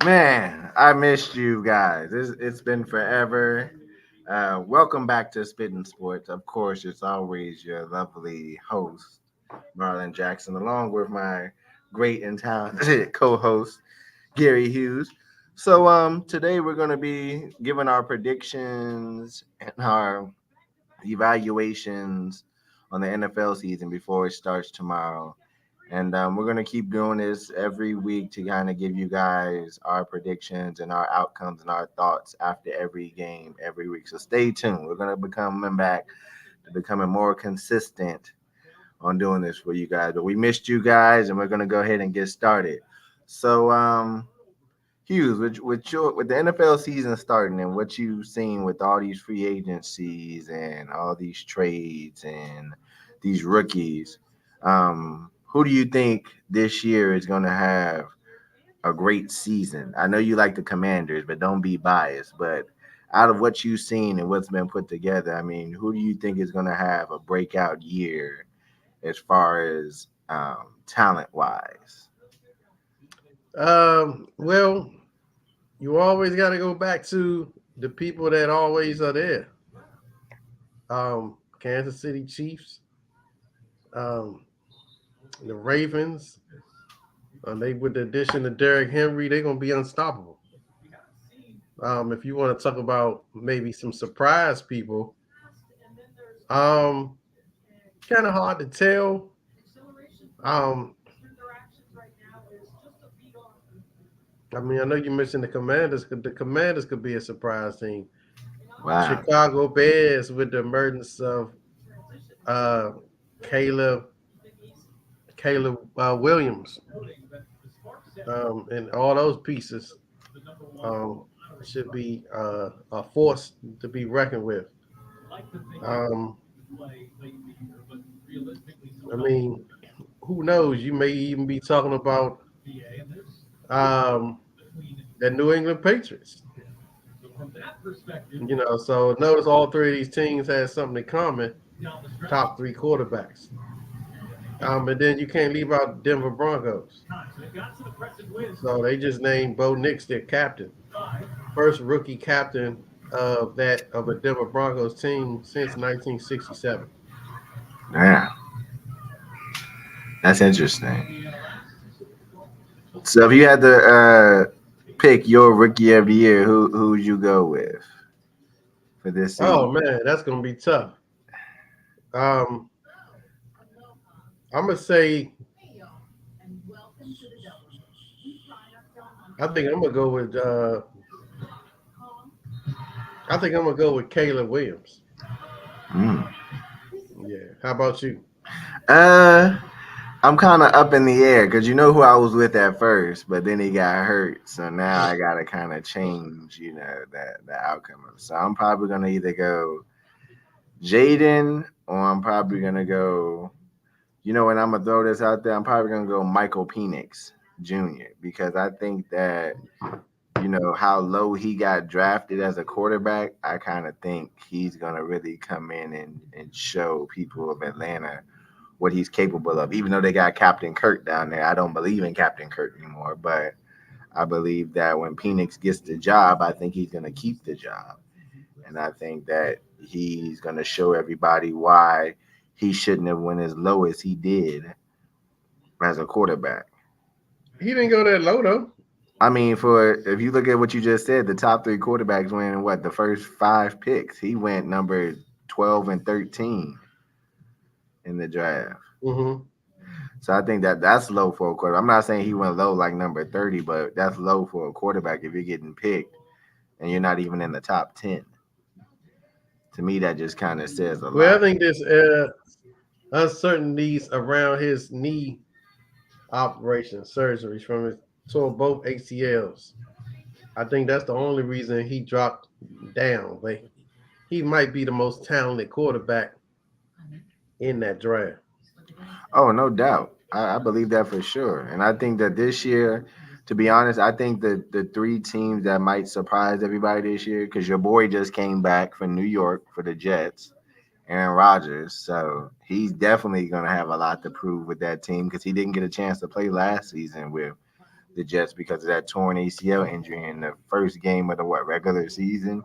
Man, I missed you guys. It's been forever. Welcome back to Spitting Sports. Of course, it's always your lovely host, Marlon Jackson, along with my great and talented co-host, Gary Hughes. So today we're going to be giving our predictions and our evaluations on the NFL season before it starts tomorrow. And we're going to keep doing this every week to kind of give you guys our predictions and our outcomes and our thoughts after every game every week. So stay tuned. We're going to be coming back to becoming more consistent on doing this for you guys. But we missed you guys, and we're going to go ahead and get started. So, Hughes, with the NFL season starting and what you've seen with all these free agencies and all these trades and these rookies, who do you think this year is going to have a great season? I know you like the Commanders, but don't be biased. But out of what you've seen and what's been put together, I mean, who do you think is going to have a breakout year as far as talent wise? Well, you always got to go back to the people that always are there. Kansas City Chiefs, um, the Ravens. They with the addition of Derrick Henry, they're gonna be unstoppable. If you want to talk about maybe some surprise people, um, kind of hard to tell. Um, I mean, I know you mentioned the Commanders. The Commanders could be a surprise team. Wow. Chicago Bears with the emergence of uh, Caleb Williams, and all those pieces um, should be a force to be reckoned with. Um, I mean, who knows? You may even be talking about um, the New England Patriots. So notice all three of these teams have something in common: top three quarterbacks. And then you can't leave out Denver Broncos. So they just named Bo Nix their captain, first rookie captain of a Denver Broncos team since 1967. Yeah, that's interesting. So if you had to pick your rookie of the year, who would you go with for this Oh season? man, that's gonna be tough. Um, I'm gonna say I think I'm gonna go with I think I'm gonna go with Caleb Williams. Mm. Yeah. How about you? Uh, I'm kind of up in the air because you know who I was with at first, but then he got hurt, so now I gotta kind of change, that the outcome of. So I'm probably gonna either go Jaden or I'm probably gonna go. And I'm gonna throw this out there. I'm probably gonna go Michael Penix Jr. because I think that how low he got drafted as a quarterback. I kind of think he's gonna really come in and show people of Atlanta what he's capable of. Even though they got Captain Kirk down there, I don't believe in Captain Kirk anymore. But I believe that when Penix gets the job, I think he's gonna keep the job, and I think that he's gonna show everybody why he shouldn't have went as low as he did as a quarterback. He didn't go that low though. I mean, for if you look at what you just said, the top three quarterbacks went what the first five picks. He went number 12 and 13 in the draft. Mm-hmm. So I think that that's low for a quarterback. I'm not saying he went low like number 30, but that's low for a quarterback if you're getting picked and you're not even in the top 10. To me, that just kind of says a Well, I lot. think there's uncertainties around his knee operation surgeries from his tore both ACLs. I think that's the only reason he dropped down. But he might be the most talented quarterback in that draft. Oh, no doubt. I believe that for sure. And I think that this year, to be honest, I think that the three teams that might surprise everybody this year, because your boy just came back from New York for the Jets, Aaron Rodgers. So he's definitely going to have a lot to prove with that team because he didn't get a chance to play last season with the Jets because of that torn ACL injury in the first game of the regular season.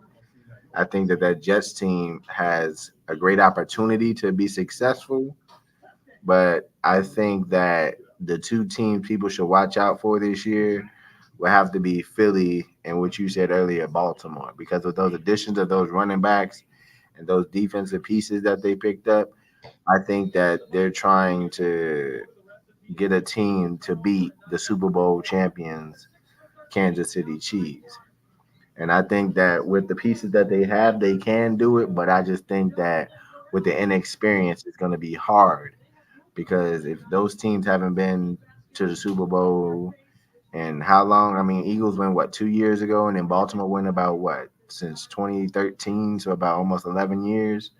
I think that Jets team has a great opportunity to be successful, but I think that the two teams people should watch out for this year will have to be Philly and what you said earlier, Baltimore, because with those additions of those running backs and those defensive pieces that they picked up, I think that they're trying to get a team to beat the Super Bowl champions, Kansas City Chiefs. And I think that with the pieces that they have, they can do it. But I just think that with the inexperience, it's going to be hard because if those teams haven't been to the Super Bowl and how long? I mean, Eagles went what 2 years ago, and then Baltimore went about what since 2013, so about almost 11 years.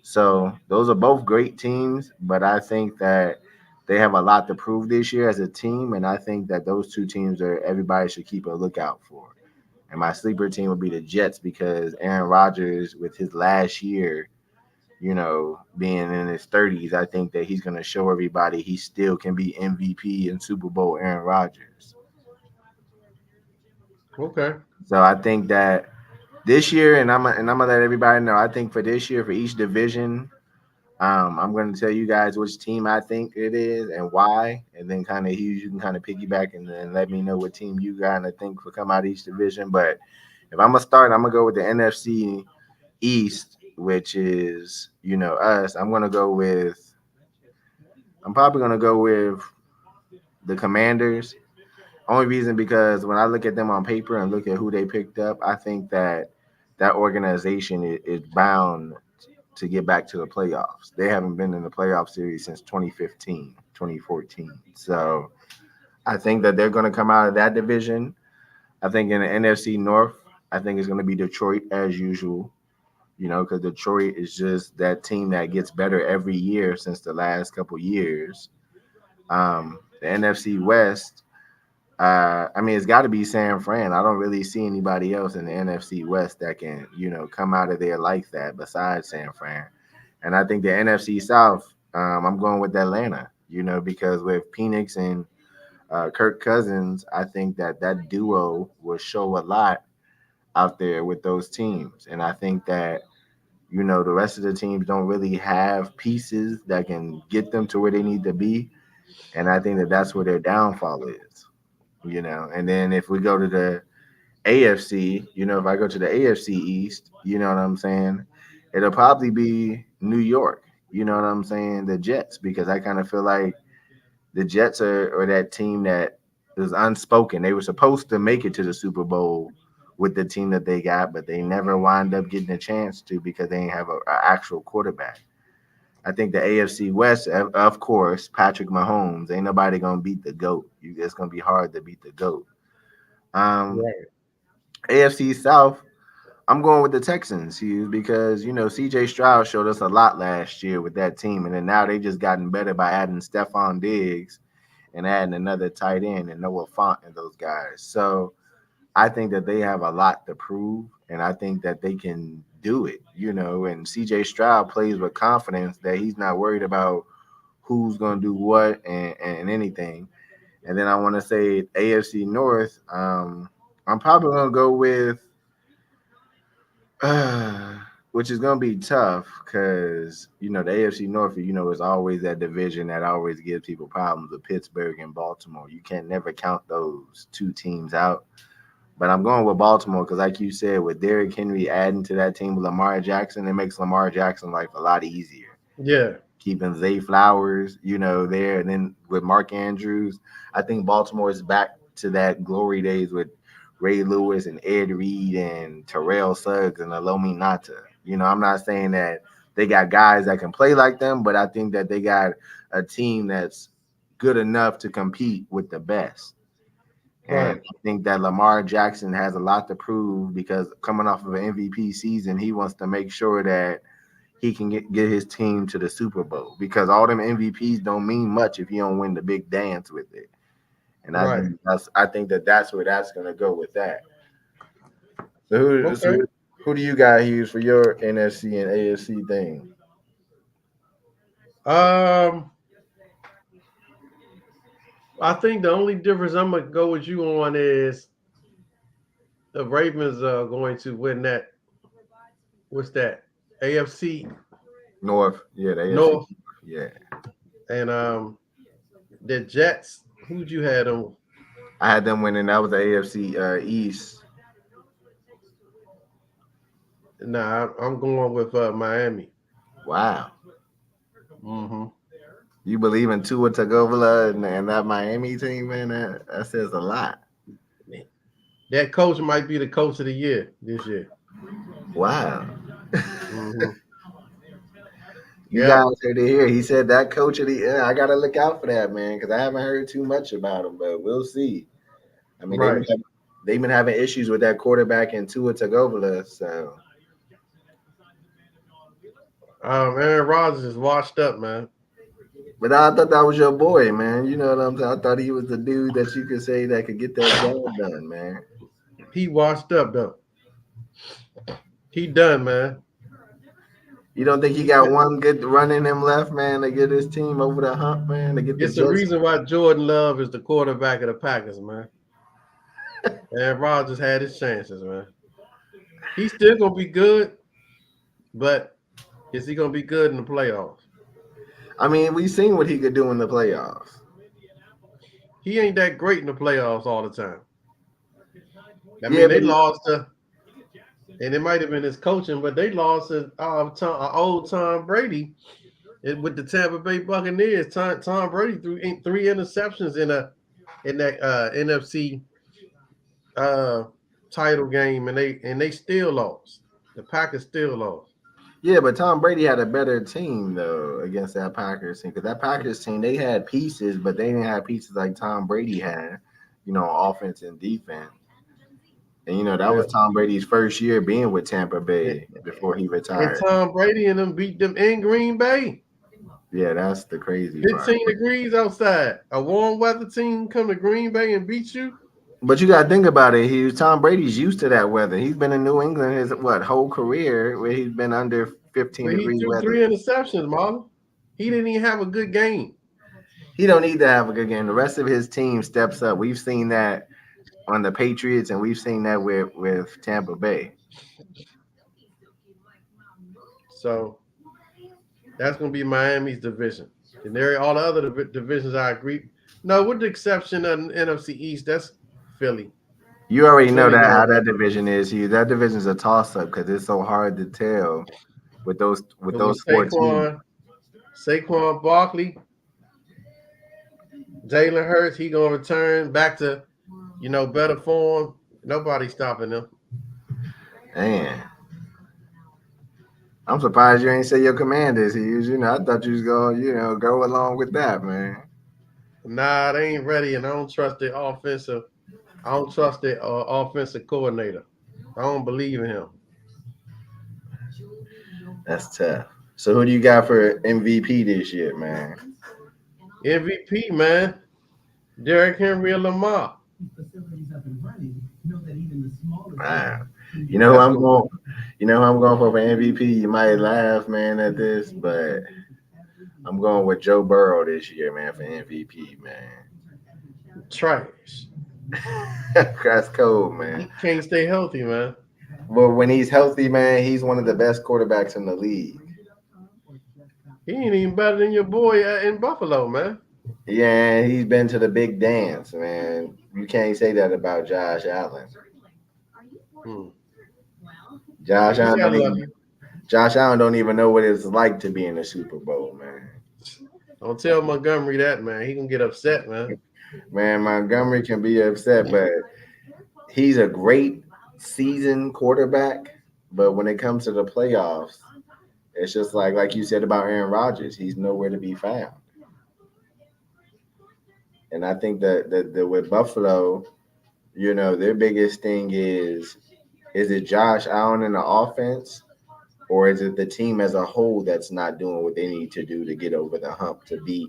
So those are both great teams, but I think that they have a lot to prove this year as a team, and I think that those two teams are everybody should keep a lookout for. And my sleeper team would be the Jets because Aaron Rodgers, with his last year, being in his 30s, I think that he's going to show everybody he still can be MVP and Super Bowl Aaron Rodgers. Okay. So I think that this year, and I'm gonna let everybody know. I think for this year, for each division, I'm going to tell you guys which team I think it is and why, and then kind of you can kind of piggyback and then let me know what team you kind of think will come out of each division. But if I'm gonna start, I'm gonna go with the NFC East, which is us. I'm probably gonna go with the Commanders. Only reason because when I look at them on paper and look at who they picked up, I think that organization is bound to get back to the playoffs. They haven't been in the playoff series since 2015, 2014. So I think that they're going to come out of that division. I think in the NFC North, I think it's going to be Detroit as usual, because Detroit is just that team that gets better every year since the last couple years. The NFC West, I mean, it's got to be San Fran. I don't really see anybody else in the NFC West that can, come out of there like that besides San Fran. And I think the NFC South, I'm going with Atlanta, because with Penix and Kirk Cousins, I think that duo will show a lot out there with those teams. And I think that, the rest of the teams don't really have pieces that can get them to where they need to be. And I think that that's where their downfall is. And then if we go to the AFC, if I go to the AFC East, you know what I'm saying? It'll probably be New York, you know what I'm saying? The Jets, because I kind of feel like the Jets are that team that is unspoken. They were supposed to make it to the Super Bowl with the team that they got, but they never wind up getting a chance to because they didn't have an actual quarterback. I think the AFC West, of course, Patrick Mahomes. Ain't nobody gonna beat the GOAT. It's gonna be hard to beat the GOAT. Right. AFC South, I'm going with the Texans, Hughes, because CJ Stroud showed us a lot last year with that team, and then now they just gotten better by adding Stephon Diggs and adding another tight end and Noah Fant and those guys. So I think that they have a lot to prove, and I think that they can do it, and CJ Stroud plays with confidence that he's not worried about who's going to do what and anything. And then I want to say AFC North, I'm probably going to go with, which is going to be tough because, the AFC North, is always that division that always gives people problems with Pittsburgh and Baltimore. You can never count those two teams out. But I'm going with Baltimore because, like you said, with Derrick Henry adding to that team with Lamar Jackson, it makes Lamar Jackson life a lot easier. Yeah. Keeping Zay Flowers, there. And then with Mark Andrews, I think Baltimore is back to that glory days with Ray Lewis and Ed Reed and Terrell Suggs and Alomi Nata. I'm not saying that they got guys that can play like them, but I think that they got a team that's good enough to compete with the best. Right. And I think that Lamar Jackson has a lot to prove because coming off of an MVP season, he wants to make sure that he can get his team to the Super Bowl because all them MVPs don't mean much if you don't win the big dance with it. And I think that's where that's going to go with that. So who do you guys use for your NFC and AFC thing? I think the only difference I'm gonna go with you on is the Ravens are going to win that. What's that? AFC North, yeah, the AFC, North yeah. and the Jets. Who'd you had on? I had them winning. That was the AFC East. Nah, I'm going with Miami. Wow. Mm-hmm. You believe in Tua Tagovailoa and that Miami team, man? That says a lot. That coach might be the coach of the year this year. Wow. Mm-hmm. You guys heard it here. He said that coach of the year. I got to look out for that, man, because I haven't heard too much about him, but we'll see. I mean, right. they've been having issues with that quarterback and Tua Tagovailoa, so. Aaron Rodgers is washed up, man. But I thought that was your boy, man. You know what I'm saying? I thought he was the dude that you could say that could get that job done, man. He washed up though. He done, man. You don't think he got one good run in him left, man, to get his team over the hump, man? To get it's the reason why Jordan Love is the quarterback of the Packers, man. Aaron Rodgers had his chances, man. He's still gonna be good, but is he gonna be good in the playoffs? I mean, we've seen what he could do in the playoffs. He ain't that great in the playoffs all the time. I mean, they lost to, and it might have been his coaching, but they lost to old Tom Brady with the Tampa Bay Buccaneers. Tom Brady threw 3 interceptions in that NFC title game, and they still lost. The Packers still lost. Yeah, but Tom Brady had a better team though against that Packers team, because that Packers team, they had pieces, but they didn't have pieces like Tom Brady had, offense and defense. And that was Tom Brady's first year being with Tampa Bay before he retired. And Tom Brady and them beat them in Green Bay. Yeah, that's the crazy 15 degrees outside. A warm weather team come to Green Bay and beat you. But you got to think about it. Tom Brady's used to that weather. He's been in New England his whole career where he's been under 15 degree weather. He threw 3 interceptions, Marlon. He didn't even have a good game. He don't need to have a good game. The rest of his team steps up. We've seen that on the Patriots, and we've seen that with Tampa Bay. So that's going to be Miami's division. And all the other divisions, I agree. No, with the exception of the NFC East, that's Philly. You already know that how that division is. That division is a toss-up because it's so hard to tell with those 4 teams. Saquon Barkley, Jalen Hurts, he gonna return back to better form. Nobody's stopping him. Man, I'm surprised you ain't say your Commanders, Hughes. I thought you was gonna go along with that, man. Nah, they ain't ready, and I don't trust the offensive. I don't trust the offensive coordinator. I don't believe in him. That's tough. So who do you got for MVP this year, man? MVP, man. Derrick Henry or Lamar. Wow. You know who I'm going for MVP? You might laugh, man, at this, but I'm going with Joe Burrow this year, man, for MVP, man. Trash. That's cold, man. He can't stay healthy, man. But when he's healthy, man, he's one of the best quarterbacks in the league. He ain't even better than your boy in Buffalo, man. Yeah, he's been to the big dance, man. You can't say that about Josh Allen. Josh Allen don't even know what it's like to be in the Super Bowl, man. Don't tell Montgomery that, man. He can get upset, man. Man, Montgomery can be upset, but he's a great seasoned quarterback. But when it comes to the playoffs, it's just like you said about Aaron Rodgers, he's nowhere to be found. And I think that with Buffalo, their biggest thing is it Josh Allen in the offense, or is it the team as a whole that's not doing what they need to do to get over the hump to beat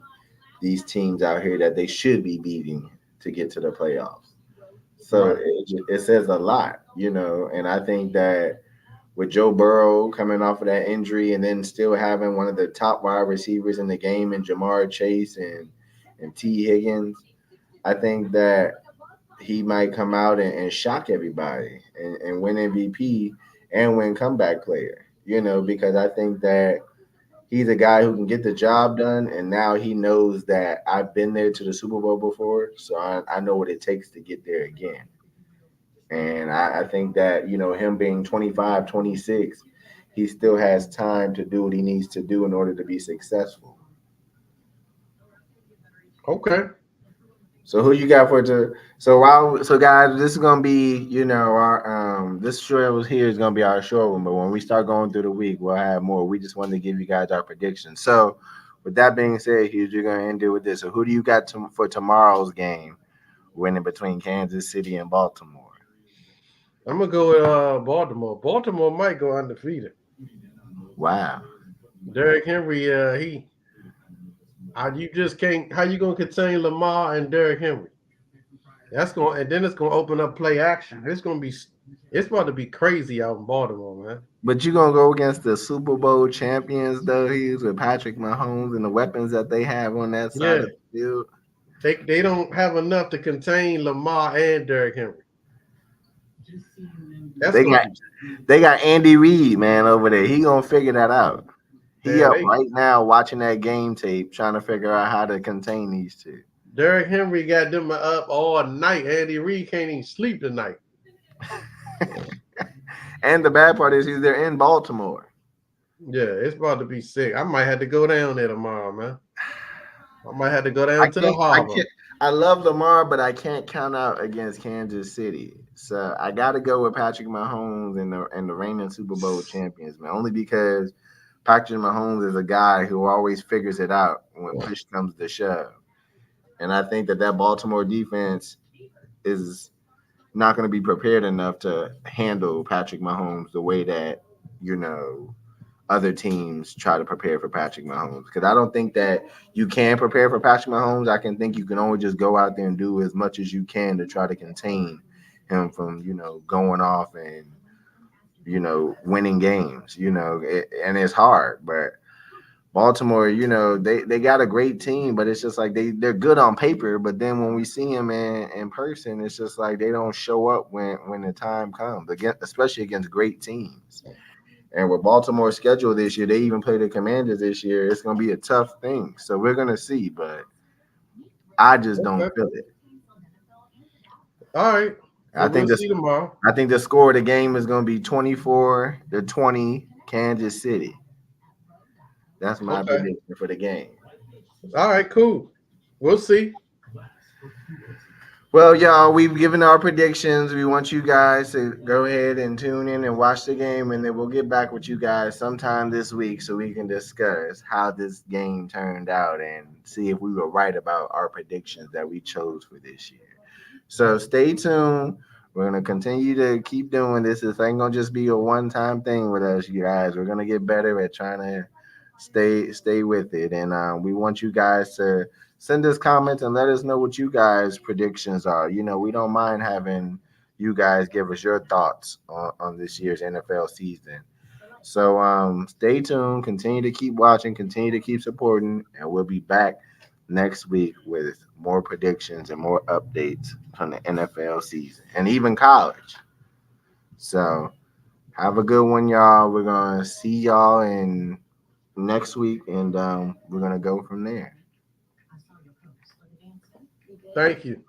these teams out here that they should be beating to get to the playoffs? So it says a lot, and I think that with Joe Burrow coming off of that injury and then still having one of the top wide receivers in the game in Jamar Chase and T. Higgins, I think that he might come out and shock everybody and win MVP and win comeback player. Because I think that he's a guy who can get the job done, and now he knows that I've been there to the Super Bowl before, so I know what it takes to get there again. And I think that, him being 25, 26, he still has time to do what he needs to do in order to be successful. Okay. So who you got for to so guys, this is gonna be, our this show was here is gonna be our short one, but when we start going through the week, we'll have more. We just wanted to give you guys our predictions. So with that being said, Hughes, you're gonna end it with this. So who do you got for tomorrow's game winning between Kansas City and Baltimore? I'm gonna go with Baltimore. Baltimore might go undefeated. Wow. Derrick Henry, you just can't. How you gonna contain Lamar and Derrick Henry? And then it's gonna open up play action. It's about to be crazy out in Baltimore, man. But you're gonna go against the Super Bowl champions, though. He's with Patrick Mahomes and the weapons that they have on that side Yeah, of the field. they don't have enough to contain Lamar and Derrick Henry. They got Andy Reid, man, over there. He gonna figure that out. He Yeah, up right now watching that game tape, trying to figure out how to contain these two. Derrick Henry got them up all night. Andy Reid can't even sleep tonight. And the bad part is they're in Baltimore. Yeah, it's about to be sick. I might have to go down there tomorrow, man. I might have to go down to the harbor. I love Lamar, but I can't count out against Kansas City. So I got to go with Patrick Mahomes and the reigning Super Bowl champions, man. Only because Patrick Mahomes is a guy who always figures it out when push comes to shove. And I think that Baltimore defense is not going to be prepared enough to handle Patrick Mahomes the way that, other teams try to prepare for Patrick Mahomes. Because I don't think that you can prepare for Patrick Mahomes. I can think you can only just go out there and do as much as you can to try to contain him from, going off and, winning games, and it's hard. But Baltimore, they got a great team, but it's just like they're good on paper. But then when we see them in person, it's just like they don't show up when the time comes, especially against great teams. And with Baltimore's schedule this year, they even play the Commanders this year. It's going to be a tough thing. So we're going to see, but I just don't feel it. All right. I think we'll see tomorrow. I think the score of the game is going to be 24-20 Kansas City. That's my prediction for the game. All right, cool. We'll see. Well, y'all, we've given our predictions. We want you guys to go ahead and tune in and watch the game, and then we'll get back with you guys sometime this week so we can discuss how this game turned out and see if we were right about our predictions that we chose for this year. So stay tuned. We're going to continue to keep doing this. This ain't going to just be a one-time thing with us, you guys. We're going to get better at trying to stay with it, and we want you guys to send us comments and let us know what you guys' predictions are. We don't mind having you guys give us your thoughts on this year's NFL season. So stay tuned, continue to keep watching, continue to keep supporting, and we'll be back next week with more predictions and more updates on the NFL season and even college. So have a good one, y'all. We're going to see y'all in next week, and we're going to go from there. Thank you.